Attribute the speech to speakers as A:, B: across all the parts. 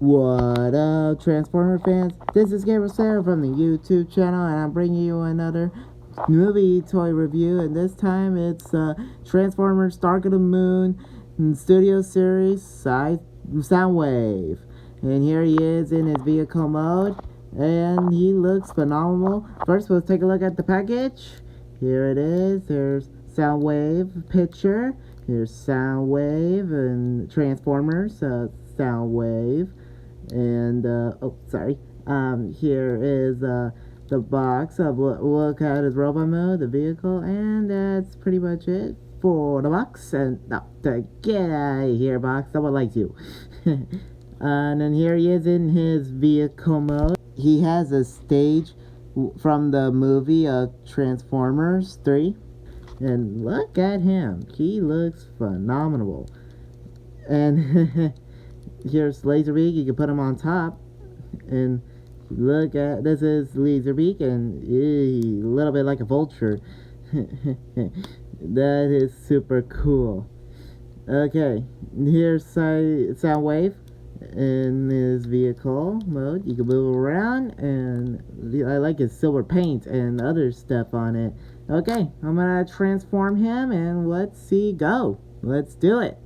A: What up, Transformer fans? This is Gabriel Sarah from the YouTube channel, and I'm bringing you another movie toy review. And this time it's Transformers Dark of the Moon Studio Series Soundwave. And here he is in his vehicle mode, and he looks phenomenal. First, let's take a look at the package. Here it is. There's Soundwave picture. Here's Soundwave and Transformers Soundwave. And here is the box of look at his robot mode, the vehicle, and that's pretty much it for the box. And get out of here, box, someone likes you. And then here he is in his vehicle mode. He has a stage from the movie Transformers 3, and look at him, he looks phenomenal. And here's Laserbeak. You can put him on top, and look at this is Laserbeak, and a little bit like a vulture. That is super cool. Okay, here's Soundwave in his vehicle mode. You can move around, and I like his silver paint and other stuff on it. Okay, I'm gonna transform him, and let's see go. Let's do it.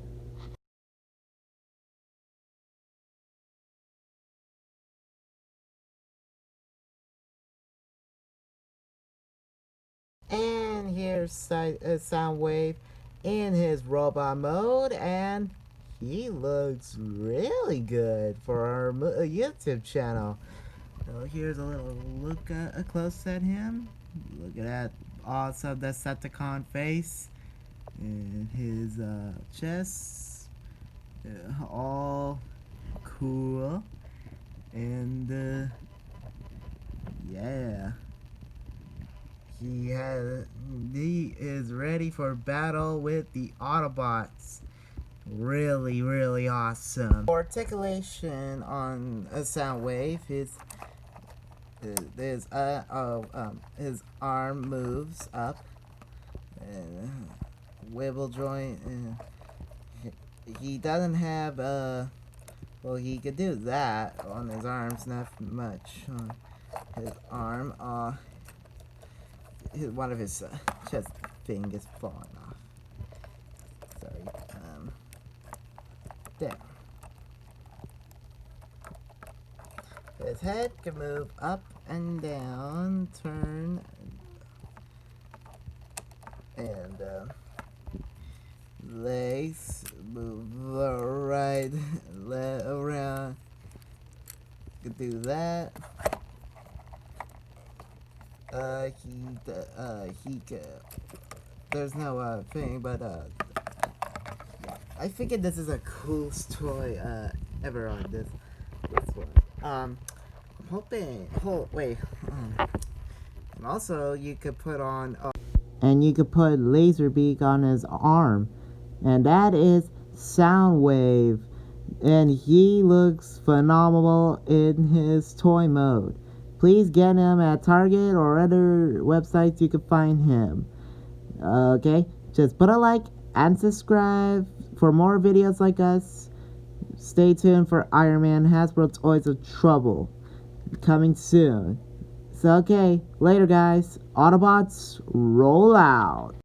A: And here's Soundwave in his robot mode, and he looks really good for our YouTube channel. So here's a little look a close at him. Look at that awesome Decepticon face and his chest, all cool, and yeah. He is ready for battle with the Autobots. Really awesome. For articulation on a Soundwave, his arm moves up, and swivel joint. He doesn't have well, he could do that on his arms, not much on his arm. One of his chest fingers falling off. Sorry. There. His head can move up and down, turn, and legs move right, around. Could do that. There's no thing, but I figured this is a coolest toy ever on this one. I'm hoping. And also you could put on. And you could put Laserbeak on his arm, and that is Soundwave, and he looks phenomenal in his toy mode. Please get him at Target or other websites you can find him. Okay, just put a like and subscribe for more videos like us. Stay tuned for Iron Man Hasbro Toys of Trouble coming soon. So okay, later guys. Autobots, roll out.